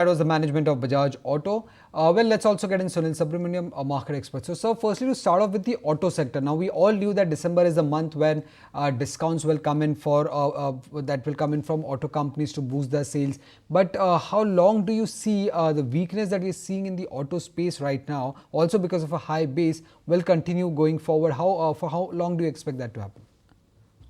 That was the management of Bajaj Auto. Well, let's also get in Sunil Subramaniam, a market expert. So, sir, firstly, to start off with the auto sector. Now, we all knew that December is a month when discounts will come in that will come in from auto companies to boost their sales. But how long do you see the weakness that we're seeing in the auto space right now, also because of a high base, will continue going forward? For how long do you expect that to happen?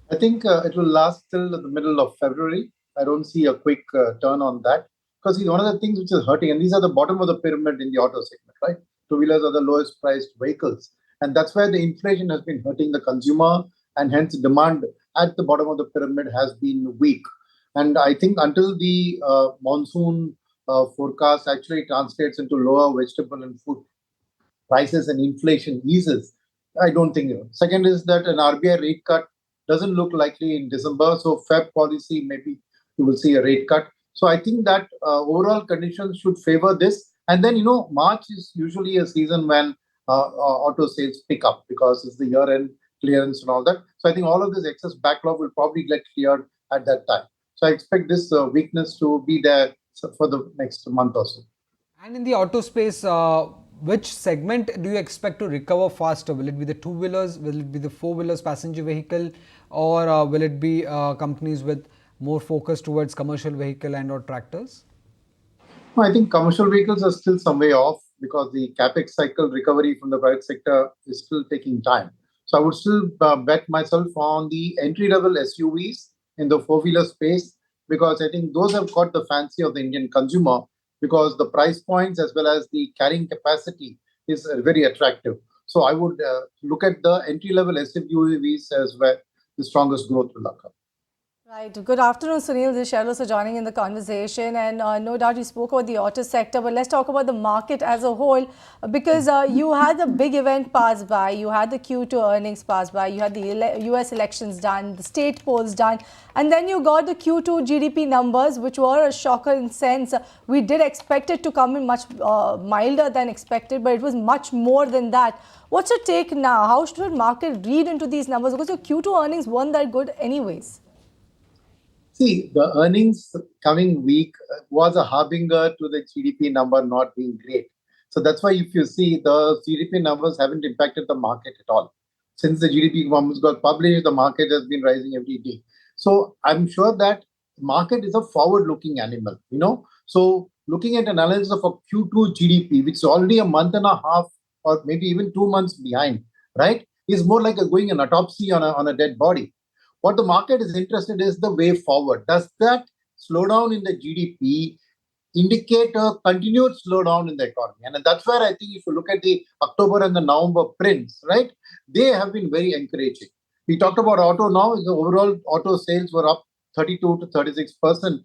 I think it will last till the middle of February. I don't see a quick turn on that because one of the things which is hurting, and these are the bottom of the pyramid in the auto segment, right? Two-wheelers are the lowest priced vehicles. And that's where the inflation has been hurting the consumer, and hence demand at the bottom of the pyramid has been weak. And I think until the monsoon forecast actually translates into lower vegetable and food prices and inflation eases, I don't think. Second is that an RBI rate cut doesn't look likely in December. So Feb policy, maybe you will see a rate cut. So I think that overall conditions should favor this. And then, March is usually a season when auto sales pick up because it's the year-end clearance and all that. So I think all of this excess backlog will probably get cleared at that time. So I expect this weakness to be there for the next month or so. And in the auto space, which segment do you expect to recover faster? Will it be the two-wheelers? Will it be the four-wheelers passenger vehicle? Or will it be companies with more focus towards commercial vehicle and or tractors? I think commercial vehicles are still some way off because the capex cycle recovery from the private sector is still taking time. So I would still bet myself on the entry-level SUVs in the four-wheeler space because I think those have caught the fancy of the Indian consumer because the price points as well as the carrying capacity is very attractive. So I would look at the entry-level SUVs as where the strongest growth will occur. Right. Good afternoon, Sunil. This is Cheryl for joining in the conversation. And no doubt you spoke about the auto sector, but let's talk about the market as a whole because you had the big event pass by, you had the Q2 earnings pass by, you had the US elections done, the state polls done, and then you got the Q2 GDP numbers, which were a shocker in sense. We did expect it to come in much milder than expected, but it was much more than that. What's your take now? How should market read into these numbers? Because your Q2 earnings weren't that good anyways. See, the earnings coming week was a harbinger to the GDP number not being great. So that's why if you see the GDP numbers haven't impacted the market at all. Since the GDP numbers got published, the market has been rising every day. So I'm sure that the market is a forward-looking animal. So looking at analysis of a Q2 GDP, which is already a month and a half or maybe even 2 months behind, right, is more like going an autopsy on a dead body. What the market is interested in is the way forward. Does that slowdown in the GDP indicate a continued slowdown in the economy? And that's where I think if you look at the October and the November prints, right, they have been very encouraging. We talked about auto now. The overall auto sales were up 32 to 36%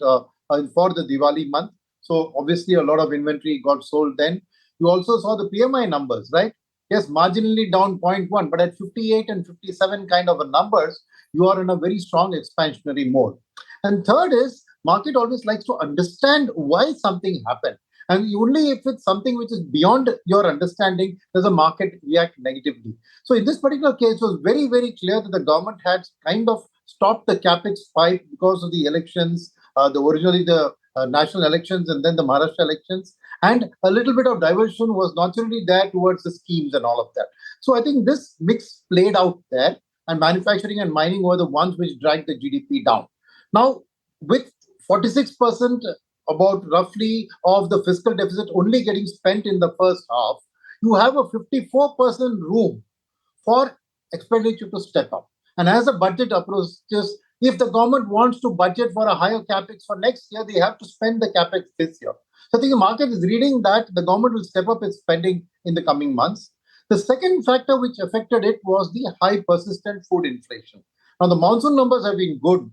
for the Diwali month. So obviously a lot of inventory got sold then. You also saw the PMI numbers, right? Yes, marginally down 0.1, but at 58 and 57 kind of a numbers, you are in a very strong expansionary mode. And third is, market always likes to understand why something happened. And only if it's something which is beyond your understanding, does the market react negatively. So in this particular case, it was very, very clear that the government had kind of stopped the capex spike because of the elections, originally the national elections and then the Maharashtra elections. And a little bit of diversion was naturally there towards the schemes and all of that. So I think this mix played out there, and manufacturing and mining were the ones which dragged the GDP down. Now, with 46% about roughly of the fiscal deficit only getting spent in the first half, you have a 54% room for expenditure to step up. And as a budget approaches, if the government wants to budget for a higher capex for next year, they have to spend the capex this year. So I think the market is reading that the government will step up its spending in the coming months. The second factor which affected it was the high persistent food inflation. Now, the monsoon numbers have been good,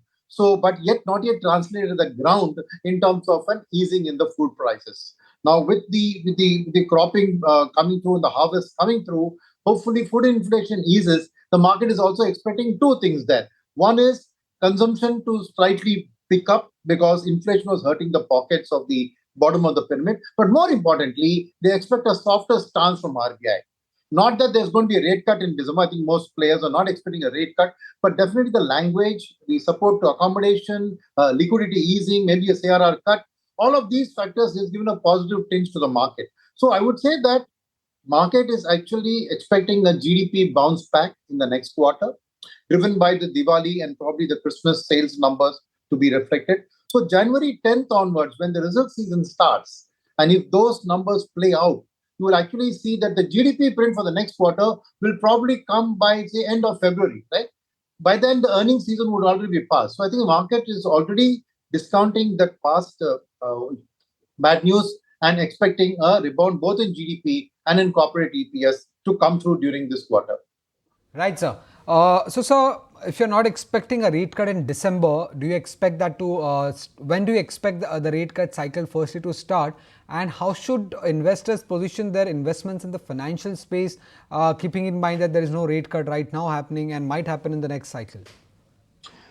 but not yet translated to the ground in terms of an easing in the food prices. Now, with the cropping coming through and the harvest coming through, hopefully food inflation eases. The market is also expecting two things there. One is consumption to slightly pick up because inflation was hurting the pockets of the bottom of the pyramid. But more importantly, they expect a softer stance from RBI. Not that there's going to be a rate cut in December. I think most players are not expecting a rate cut, but definitely the language, the support to accommodation, liquidity easing, maybe a CRR cut, all of these factors has given a positive tinge to the market. So I would say that market is actually expecting a GDP bounce back in the next quarter, driven by the Diwali and probably the Christmas sales numbers to be reflected. So January 10th onwards, when the result season starts, and if those numbers play out, you will actually see that the GDP print for the next quarter will probably come by the end of February, right? By then, the earnings season would already be passed. So I think the market is already discounting that past bad news and expecting a rebound both in GDP and in corporate EPS to come through during this quarter. Right, sir. So, sir, if you're not expecting a rate cut in December, do you expect that to, when do you expect the rate cut cycle firstly to start? And how should investors position their investments in the financial space, keeping in mind that there is no rate cut right now happening and might happen in the next cycle?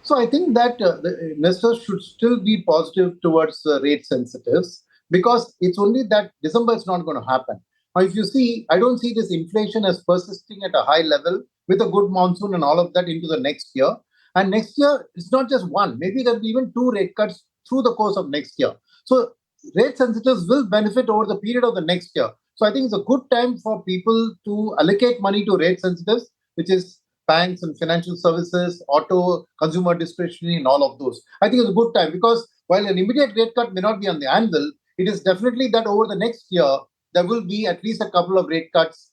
So I think that the investors should still be positive towards rate sensitives because it's only that December is not going to happen. Now, if you see, I don't see this inflation as persisting at a high level with a good monsoon and all of that into the next year. And next year, it's not just one, maybe there'll be even two rate cuts through the course of next year. So rate sensitives will benefit over the period of the next year. So I think it's a good time for people to allocate money to rate sensitives, which is banks and financial services, auto, consumer discretionary, and all of those. I think it's a good time because while an immediate rate cut may not be on the anvil, it is definitely that over the next year, there will be at least a couple of rate cuts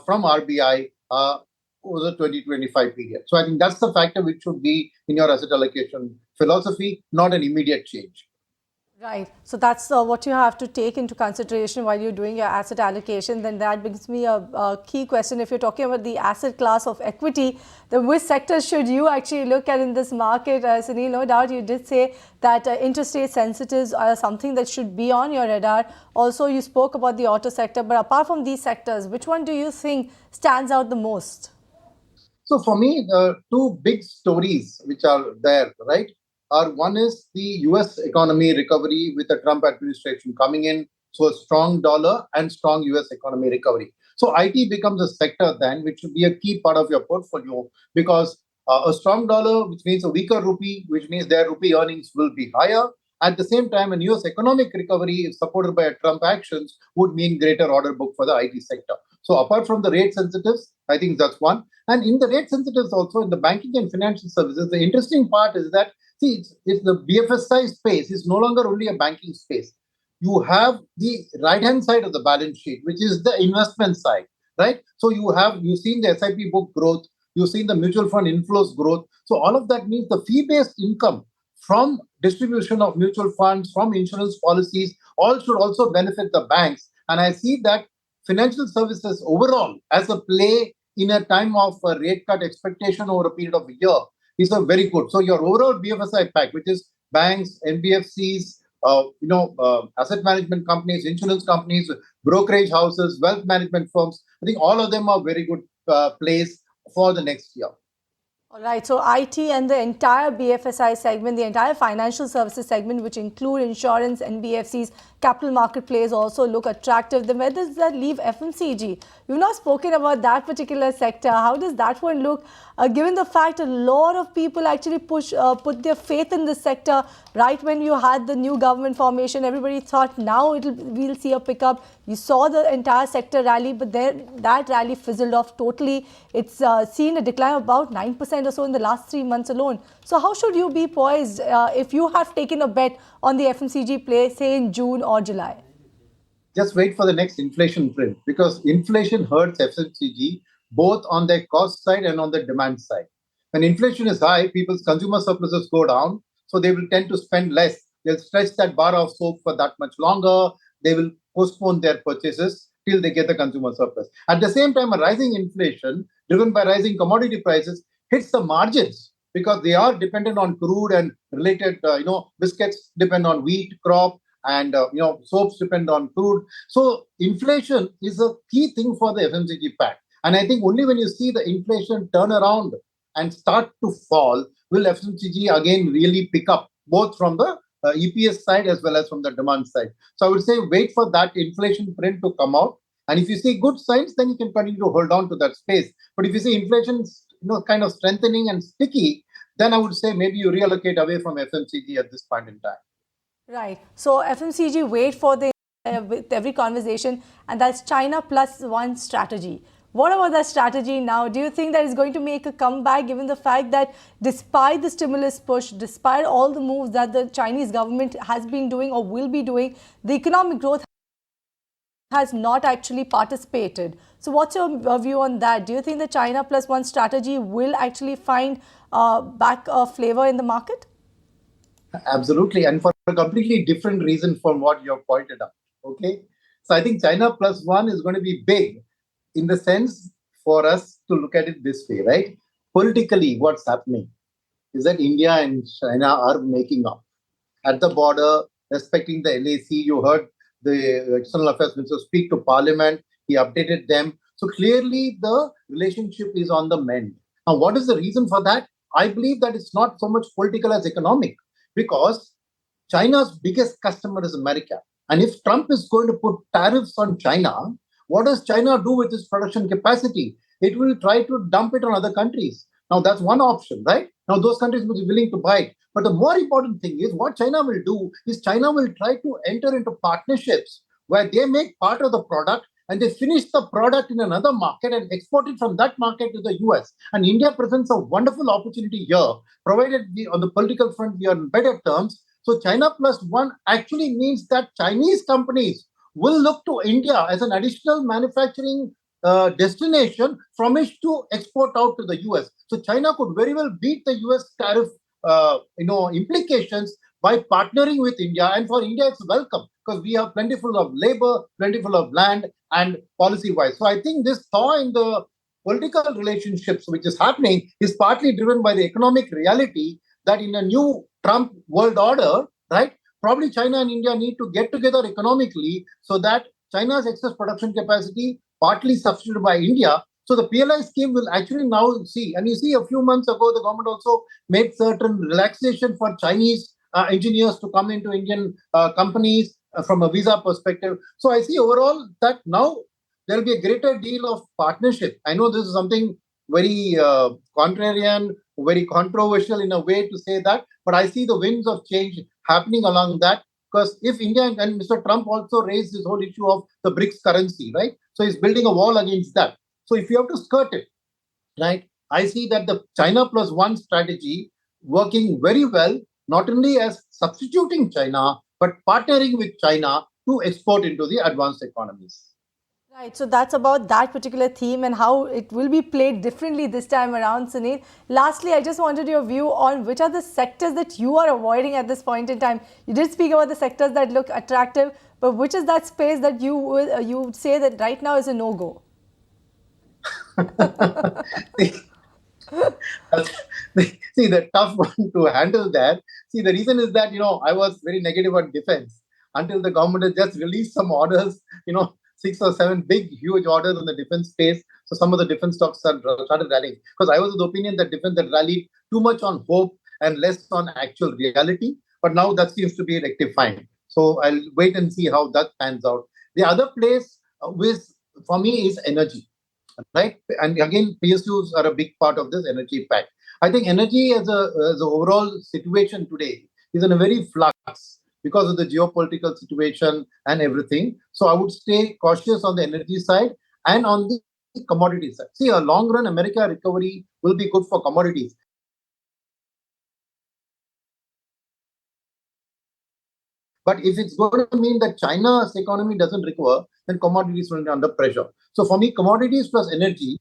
from RBI over the 2025 period. So I think that's the factor which should be in your asset allocation philosophy, not an immediate change. Right. So that's what you have to take into consideration while you're doing your asset allocation. Then that brings me a key question. If you're talking about the asset class of equity, then which sectors should you actually look at in this market? Sunil, no doubt you did say that interest rate sensitives are something that should be on your radar. Also, you spoke about the auto sector. But apart from these sectors, which one do you think stands out the most? So for me, the two big stories which are there, right, are one is the US economy recovery with the Trump administration coming in, so a strong dollar and strong US economy recovery. So IT becomes a sector then which should be a key part of your portfolio because a strong dollar, which means a weaker rupee, which means their rupee earnings will be higher. At the same time, a US economic recovery, if supported by Trump actions, would mean greater order book for the IT sector. So apart from the rate sensitives, I think that's one. And in the rate sensitives also, in the banking and financial services, the interesting part is that, see, it's the BFSI space is no longer only a banking space. You have the right-hand side of the balance sheet, which is the investment side, right? So you've seen the SIP book growth, you've seen the mutual fund inflows growth. So all of that means the fee-based income from distribution of mutual funds, from insurance policies, all should also benefit the banks. And I see that financial services overall as a play in a time of a rate cut expectation over a period of a year is a very good. So your overall BFSI pack, which is banks, NBFCs, asset management companies, insurance companies, brokerage houses, wealth management firms, I think all of them are very good plays for the next year. All right, so IT and the entire BFSI segment, the entire financial services segment, which include insurance, NBFCs, capital market plays also look attractive. Then where does that leave FMCG? You've not spoken about that particular sector. How does that one look, given the fact a lot of people actually put their faith in this sector right when you had the new government formation? Everybody thought now we'll see a pickup. You saw the entire sector rally, but then that rally fizzled off totally. It's seen a decline of about 9% or so in the last 3 months alone. So how should you be poised if you have taken a bet on the FMCG play, say in June or July? Just wait for the next inflation print because inflation hurts FMCG both on their cost side and on the demand side. When inflation is high, people's consumer surpluses go down, so they will tend to spend less. They'll stretch that bar of soap for that much longer. They will postpone their purchases till they get the consumer surplus. At the same time, a rising inflation driven by rising commodity prices hits the margins because they are dependent on crude and related, biscuits depend on wheat crop and, soaps depend on crude. So inflation is a key thing for the FMCG pack. And I think only when you see the inflation turn around and start to fall, will FMCG again really pick up, both from the EPS side as well as from the demand side. So I would say wait for that inflation print to come out. And if you see good signs, then you can continue to hold on to that space. But if you see inflation kind of strengthening and sticky, then I would say maybe you reallocate away from FMCG at this point in time. Right. So FMCG wait for the with every conversation, and that's China plus one strategy. What about that strategy now? Do you think that is going to make a comeback given the fact that despite the stimulus push, despite all the moves that the Chinese government has been doing or will be doing, the economic growth has not actually participated. So what's your view on that? Do you think the China plus one strategy will actually find back a flavor in the market? Absolutely. And for a completely different reason from what you have pointed out. Okay. So I think China plus one is going to be big in the sense for us to look at it this way, right? Politically, what's happening is that India and China are making up at the border, respecting the LAC. You heard the External Affairs Minister speak to Parliament. He updated them. So clearly, the relationship is on the mend. Now, what is the reason for that? I believe that it's not so much political as economic because China's biggest customer is America. And if Trump is going to put tariffs on China, what does China do with its production capacity? It will try to dump it on other countries. Now, that's one option, right? Now, those countries will be willing to buy it. But the more important thing is what China will do is China will try to enter into partnerships where they make part of the product and they finish the product in another market and export it from that market to the US. And India presents a wonderful opportunity here, provided we, on the political front, we are in better terms. So China plus one actually means that Chinese companies will look to India as an additional manufacturing destination from which to export out to the US. So China could very well beat the US tariff, implications by partnering with India. And for India, it's welcome because we have plentiful of labor, plentiful of land, and policy-wise. So I think this thaw in the political relationships which is happening is partly driven by the economic reality that in a new Trump world order, right? Probably China and India need to get together economically so that China's excess production capacity, partly substituted by India. So the PLI scheme will actually now see, and you see a few months ago, the government also made certain relaxation for Chinese engineers to come into Indian companies from a visa perspective. So I see overall that now there'll be a greater deal of partnership. I know this is something very contrarian, very controversial in a way to say that, but I see the winds of change happening along that. Because if India and Mr. Trump also raised this whole issue of the BRICS currency, right? So he's building a wall against that. So if you have to skirt it, right? I see that the China plus one strategy working very well, not only as substituting China, but partnering with China to export into the advanced economies. Right, so that's about that particular theme and how it will be played differently this time around, Sunil. Lastly, I just wanted your view on which are the sectors that you are avoiding at this point in time. You did speak about the sectors that look attractive, but which is that space that you would say that right now is a no-go? See, the tough one to handle that. See, the reason is that, I was very negative on defense until the government has just released some orders, 6 or 7 big, huge orders in the defense space. So some of the defense stocks started rallying. Because I was of the opinion that defense had rallied too much on hope and less on actual reality. But now that seems to be rectifying. So I'll wait and see how that pans out. The other place for me is energy, right? And again, PSUs are a big part of this energy pack. I think energy as a overall situation today is in a very flux because of the geopolitical situation and everything. So I would stay cautious on the energy side and on the commodity side. See, a long run America recovery will be good for commodities. But if it's going to mean that China's economy doesn't recover, then commodities will be under pressure. So for me, commodities plus energy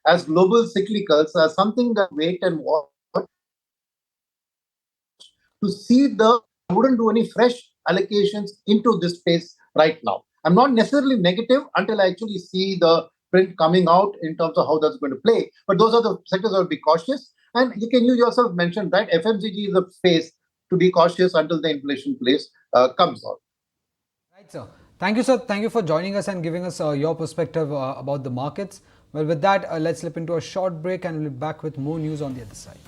as global cyclicals are something that wait and watch to see I wouldn't do any fresh allocations into this space right now. I'm not necessarily negative until I actually see the print coming out in terms of how that's going to play. But those are the sectors that will be cautious. And you yourself mentioned, right? FMCG is a space to be cautious until the inflation place comes out. Right, sir. Thank you, sir. Thank you for joining us and giving us your perspective about the markets. Well, with that, let's slip into a short break and we'll be back with more news on the other side.